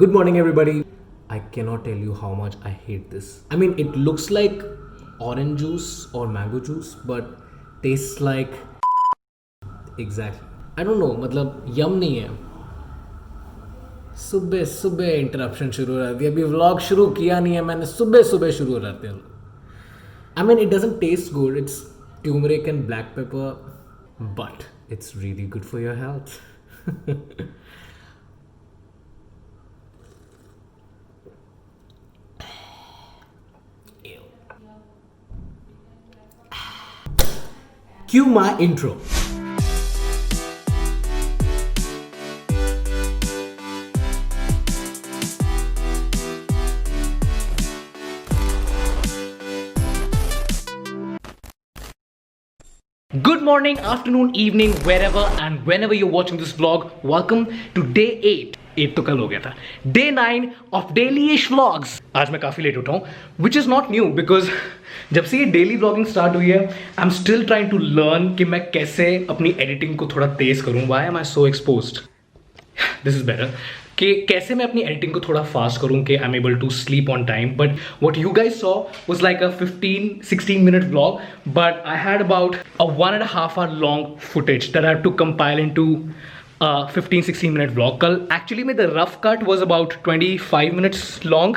Good morning, everybody. I cannot tell you how much I hate this. I mean, it looks like orange juice or mango juice, but tastes like exactly. I don't know, मतलब यम नहीं है. सुबह सुबह interruption शुरू हो जाती है. अभी व्लॉग शुरू किया नहीं है मैंने, सुबह सुबह शुरू हो जाते हैं. I mean, it doesn't taste good. It's turmeric and black pepper, but it's really good for your health. Cue my intro. Good morning, afternoon, evening, wherever and whenever you're watching this vlog. Welcome to day 8. 8 तो कल हो गया था. Day 9 of daily-ish vlogs. आज मैं काफ़ी late उठा हूँ, which is not new because जब से ये डेली व्लॉगिंग स्टार्ट हुई है, I am still trying to learn कि मैं कैसे अपनी एडिटिंग को थोड़ा तेज करूँ. Why am I so exposed? This is better. कि कैसे मैं अपनी एडिटिंग को थोड़ा फास्ट करूँ कि I am able to sleep on time. But what you guys saw was like a 15-16 minute vlog, but I had about a 1.5 hour long footage that I have to compile into 15-16 minute vlog. Kal actually the rough cut was about 25 minutes long,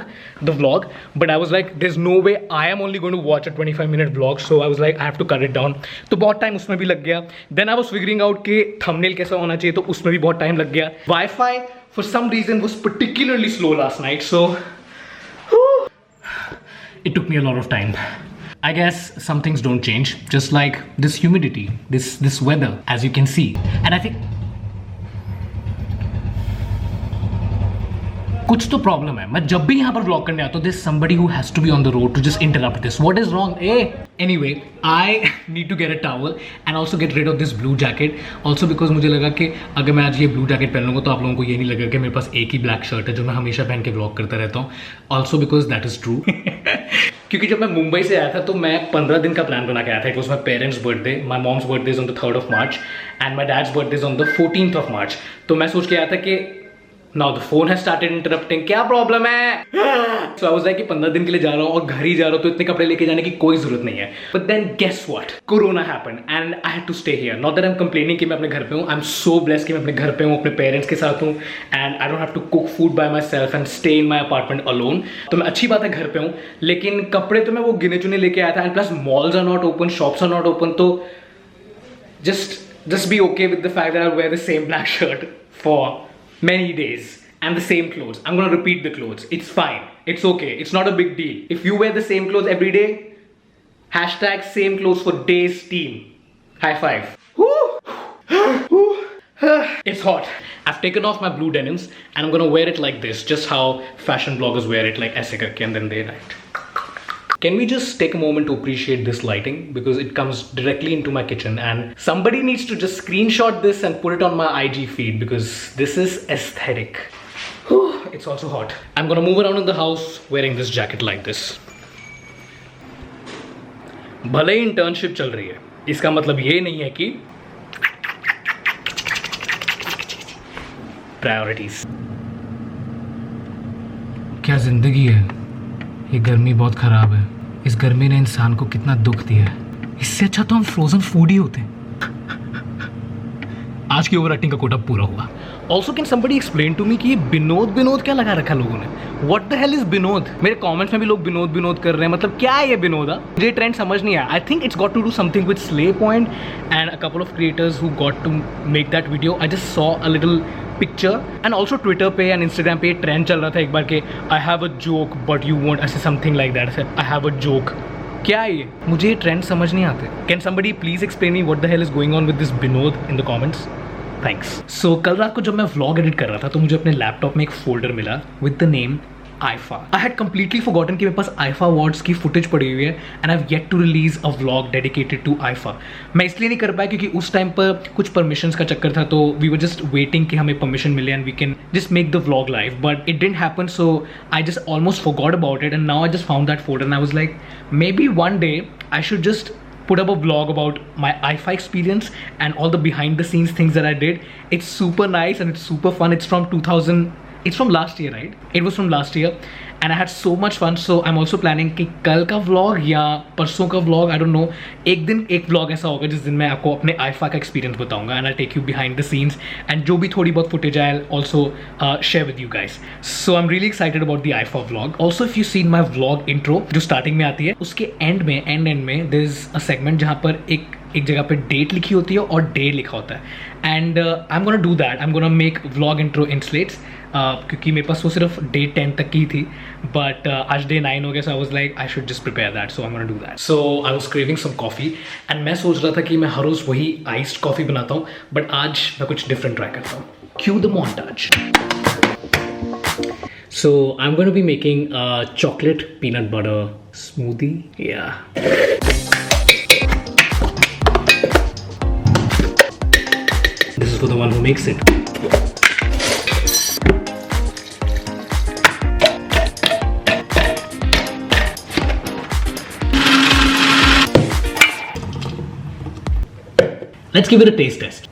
the vlog, but I was like there's no way I am only going to watch a 25-minute vlog, so I was like I have to cut it down. तो बहुत time उसमें भी लग गया. Then I was figuring out कि thumbnail कैसा होना चाहिए, तो उसमें भी बहुत टाइम लग गया. Wi-Fi for some reason was particularly slow last night, so it took me a lot of time. I guess some things don't change, just like this humidity, this weather, as you can see, and I think कुछ तो problem है. मैं जब भी यहाँ पर vlog करने आता हूँ, this somebody who has to be on the road to just interrupt this. What is wrong? Anyway, I need to get a towel and also get rid of this blue jacket. Also because मुझे लगा कि अगर मैं आज ये blue jacket पहन लूँगा तो आप लोगों को ये नहीं लगेगा कि मेरे पास एक ही ब्लैक शर्ट है जो मैं हमेशा पहन के व्लॉग करता रहता हूँ. Also because that is true. क्योंकि जब मैं मुंबई से आया था तो मैं 15 दिन का प्लान बना के आया था. It was my parents birthday. My mom's birthday is on the 3rd of March and my dad's birthday is on the 14th of March. तो मैं सोच के आया था कि Now the phone has started interrupting. क्या प्रॉब्लम है? So I was like कि 15 दिन के लिए जा रहा हूँ और घर ही जा रहा हूँ, तो इतने कपड़े लेके जाने की कोई जरूरत नहीं है. But then guess what? Corona happened and I had to stay here. Not that I'm complaining कि मैं अपने घर पे हूँ. I'm so blessed कि मैं अपने घर पे हूँ, अपने पेरेंट्स के साथ हूँ, and I don't have to cook food by myself and stay in my apartment alone. तो मैं अच्छी बात है घर पे हूँ, लेकिन कपड़े तो मैं वो गिने चुने लेके आया था. And plus malls are not open, shops are not open, तो just be okay with the fact that I'll wear the same black shirt for many days. And the same clothes. I'm gonna repeat the clothes. It's fine. It's okay. It's not a big deal. If you wear the same clothes every day, hashtag same clothes for days team. High five. It's hot. I've taken off my blue denims and I'm gonna wear it like this. Just how fashion bloggers wear it, like ऐसे करके and then they write. Can we just take a moment to appreciate this lighting, because it comes directly into my kitchen and somebody needs to just screenshot this and put it on my IG feed because this is aesthetic. It's also hot. I'm gonna move around in the house wearing this jacket like this. भले ही internship चल रही है, इसका मतलब ये नहीं है कि प्रायोरिटीज. क्या जिंदगी है. ये गर्मी बहुत खराब है. इस गर्मी ने इंसान को कितना दुख दिया है. इससे अच्छा तो हम फ्रोजन फूड ही होते. आज की ओवर एक्टिंग का कोटा पूरा हुआ. Also can somebody explain to me कि ये विनोद क्या लगा रखा लोगों ने. What the hell is Vinod? मेरे कमेंट्स में भी लोग विनोद कर रहे हैं. मतलब क्या है ये विनोद? मुझे ट्रेंड समझ नहीं आया. I think it's got to do something with Slay Point and a couple of creators who got to make that video. I just saw a little picture and also Twitter पे एंड Instagram पे trend चल रहा था एक बार के I have a joke but you want ऐसे something like that. I have a joke. क्या है ये? मुझे ये ट्रेंड समझ नहीं आते. Can somebody please explain me what the hell is going on with this Vinod in the comments. Thanks. So कल रात को जब मैं व्लॉग एडिट कर रहा था तो मुझे अपने लैपटॉप में एक फोल्डर मिला with the name IFA. I had completely forgotten कि मेरे पास IFA awards की footage पड़ी हुई है and I've yet to release a vlog dedicated to IFA. मैं इसलिए नहीं कर पाया क्योंकि उस टाइम पर कुछ permissions का चक्कर था, तो we were just waiting कि हमें permission मिले and we can just make the vlog live. But it didn't happen, so I just almost forgot about it and now I just found that folder and I was like, maybe one day I should just put up a vlog about my IFA experience and all the behind the scenes things that I did. It's super nice and it's super fun. It's from 2000 It's from last year, right? It was from last year, and I had so much fun. So I'm also planning कि कल का vlog या परसों का vlog, I don't know, एक दिन एक vlog ऐसा होगा जिस दिन मैं आपको अपने IFA का experience बताऊंगा, and I'll take you behind the scenes, and जो भी थोड़ी बहुत footage I'll also share with you guys. So I'm really excited about the IFA vlog. Also, if you seen my vlog intro जो starting में आती है, उसके end में there is a segment जहाँ पर एक जगह पे डेट लिखी होती है और डे लिखा होता है, and I am gonna do that. I am gonna make vlog intro in slates, क्योंकि मेरे पास वो सिर्फ डे 10 तक की थी, बट आज डे 9 हो गया. So I was like I should just prepare that, so I am gonna do that. So I was craving some coffee, and मैं सोच रहा था कि मैं हर रोज़ वही आइस्ड कॉफ़ी बनाता हूँ, बट आज मैं कुछ डिफरेंट ट्राई करता हूँ. Q the montage. So I'm going to be making a chocolate peanut butter smoothie. Yeah. This is for the one who makes it. Let's give it a taste test.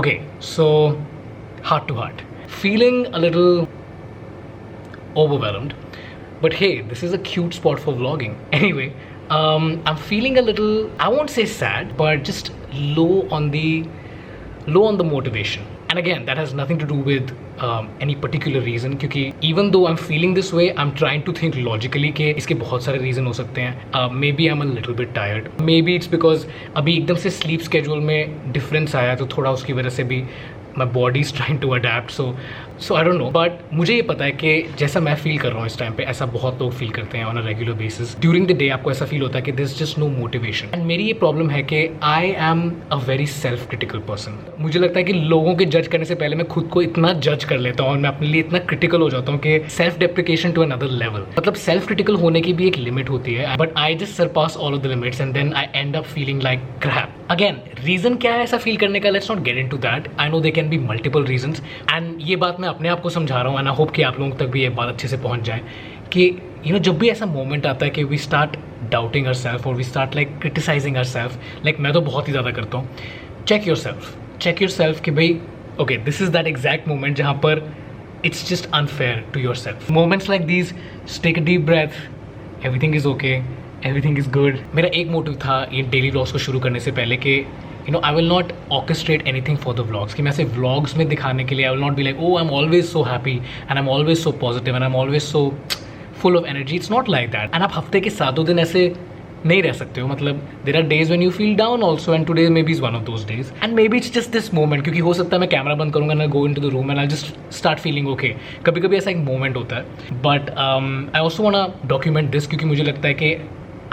Okay, so heart to heart, feeling a little overwhelmed, but hey, this is a cute spot for vlogging. Anyway, I'm feeling a little, I won't say sad, but just low on the motivation. And again, that has nothing to do with any particular reason, क्योंकि even though I'm feeling this way, I'm trying to think logically कि इसके बहुत सारे reason हो सकते हैं. Maybe I'm a little bit tired. Maybe it's because अभी एकदम से sleep schedule में difference आया, तो थोड़ा उसकी वजह से भी my body is trying to adapt. So I don't know. But मुझे ये पता है कि जैसा मैं फील कर रहा हूँ इस टाइम पे, ऐसा बहुत लोग फील करते हैं on a regular basis. During the day आपको ऐसा फील होता है कि there's just no motivation. And मेरी ये प्रॉब्लम है कि I am a very self-critical person. मुझे लगता है कि लोगों के जज करने से पहले मैं खुद को इतना जज कर लेता हूँ और मैं अपने लिए इतना क्रिटिकल हो जाता हूँ कि self deprecation to another level. मतलब सेल्फ क्रिटिकल होने की भी एक लिमिट होती है, but I just surpass all of the limits and then I end up feeling like crap. Again, reason क्या है ऐसा फील करने का? Let's not get into that. I know they can be multiple reasons, and ये बात मैं अपने आप को समझा रहा हूँ, एंड आई होप कि आप लोगों तक भी ये बात अच्छे से पहुंच जाए कि जब भी ऐसा मोमेंट आता है कि वी स्टार्ट डाउटिंग आवरसेल्फ और we start like criticising ourselves, like मैं तो बहुत ही ज़्यादा करता हूँ. चेक योरसेल्फ कि भाई okay, this is that exact moment जहाँ पर it's just unfair to yourself. Moments like these, just take a deep breath, everything is okay, everything is good. मेरा एक मोटिव था ये डेली व्लॉग्स को शुरू करने से पहले कि I will not orchestrate anything for the vlogs, कि मैं ऐसे vlogs में दिखाने के लिए I will not be like, oh, I'm always so happy and I'm always so positive and I'm always so full of energy. It's not like that. And आप हफ्ते के 7 दिन ऐसे नहीं रह सकते हो. मतलब there are days when you feel down also, and today maybe is one of those days, and maybe it's just this moment. क्योंकि हो सकता है मैं कैमरा बंद करूँगा ना, go into the room and I just start feeling okay. कभी कभी ऐसा एक मोमेंट होता है, but I also want document this, क्योंकि मुझे लगता है कि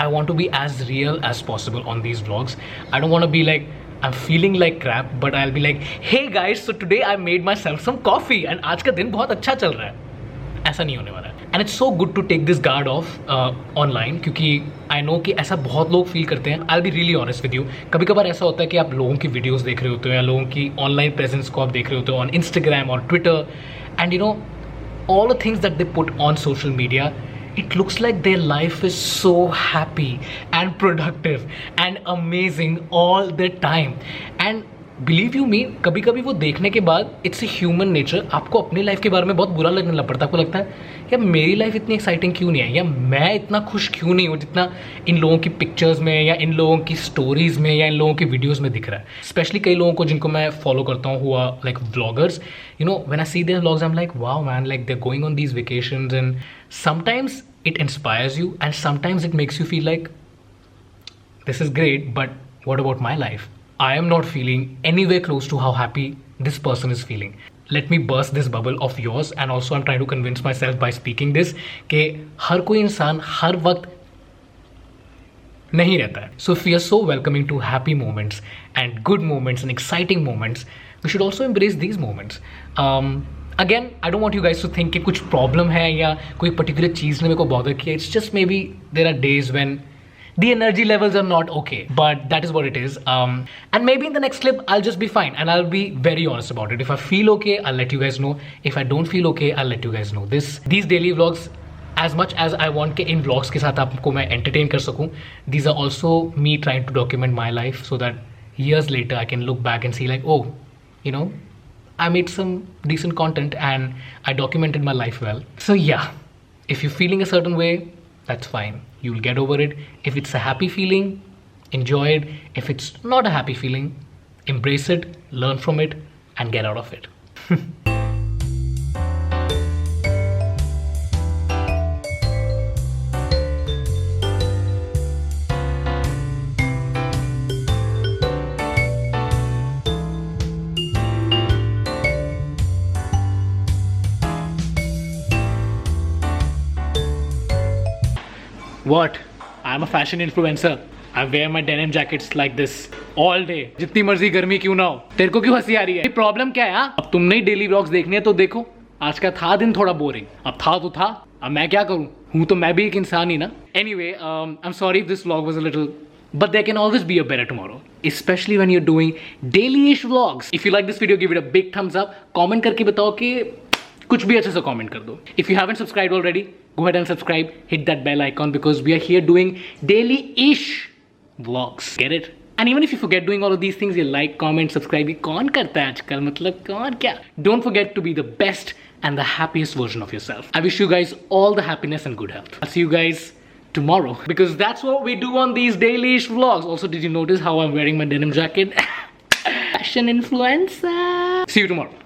I want to B as real as possible on these vlogs. I don't want to be like I'm feeling like crap, but I'll be like, hey guys, so today I made myself some coffee and आज का दिन बहुत अच्छा चल रहा है. ऐसा नहीं होने वाला है. And it's so good to take this guard off online, क्योंकि I know कि ऐसा बहुत लोग फील करते हैं. I'll be really honest with you. कभी कभार ऐसा होता है कि आप लोगों की वीडियोस देख रहे होते हो या लोगों की ऑनलाइन प्रेजेंस को आप देख रहे होते हो on Instagram और Twitter, and all the things that they put on social media, it looks like their life is so happy and productive and amazing all the time. And believe you me, कभी कभी वो देखने के बाद it's a human nature, आपको अपनी life के बारे में बहुत बुरा लगने लग पड़ता है. आपको लगता है यार मेरी लाइफ इतनी एक्साइटिंग क्यों नहीं है, या मैं इतना खुश क्यों नहीं हूँ जितना इन लोगों की पिक्चर्स में या इन लोगों की स्टोरीज में या इन लोगों की वीडियोस में दिख रहा है. स्पेशली कई लोगों को जिनको मैं फॉलो करता हूँ हुआ like vloggers, when I see their vlogs I am like wow man, like they are going on these vacations, and sometimes it inspires you and sometimes it makes you feel like this is great, but what about my life? I am not feeling anywhere close to how happy this person is feeling. Let me burst this bubble of yours, and also I'm trying to convince myself by speaking this कि हर कोई इंसान हर वक्त नहीं रहता है. So if we are so welcoming to happy moments and good moments and exciting moments, we should also embrace these moments. Again, I don't want you guys to think कि कुछ problem है या कोई पर्टिकुलर चीज़ ने मेरे को bother किया. It's just maybe there are days when the energy levels are not okay, but that is what it is. And maybe in the next clip I'll just be fine and I'll be very honest about it. If I feel okay, I'll let you guys know. If I don't feel okay, I'll let you guys know. These daily vlogs, as much as I want कि इन vlogs के साथ आपको मैं entertain कर सकूँ, these are also me trying to document my life so that years later I can look back and see like, oh, you know, I made some decent content and I documented my life well. So yeah, if you're feeling a certain way, that's fine. You'll get over it. If it's a happy feeling, enjoy it. If it's not a happy feeling, embrace it, learn from it, and get out of it. What? I'm a fashion influencer. I wear my denim jackets like this all day. जितनी मर्जी गर्मी क्यों ना हो. तेरे को क्यों हंसी आ रही है? प्रॉब्लम क्या है? अब तुमने ही डेली व्लॉग्स देखने हैं तो देखो. आज का था दिन थोड़ा बोरिंग. अब था तो था. अब मैं क्या करूं? हूं तो मैं भी एक इंसान ही ना. Anyway, I'm sorry if this vlog was a little, but there can always be a better tomorrow. Especially when you're doing daily-ish vlogs. If you like this video, give it a big thumbs up. Comment करके बताओ कि कुछ भी अच्छे से comment कर दो. If you haven't subscribed already, go ahead and subscribe. Hit that bell icon because we are here doing daily-ish vlogs. Get it? And even if you forget doing all of these things, you like, comment, subscribe. ये कौन करता है आजकल? मतलब कौन क्या? Don't forget to be the best and the happiest version of yourself. I wish you guys all the happiness and good health. I'll see you guys tomorrow because that's what we do on these daily-ish vlogs. Also, did you notice how I'm wearing my denim jacket? Fashion influencer. See you tomorrow.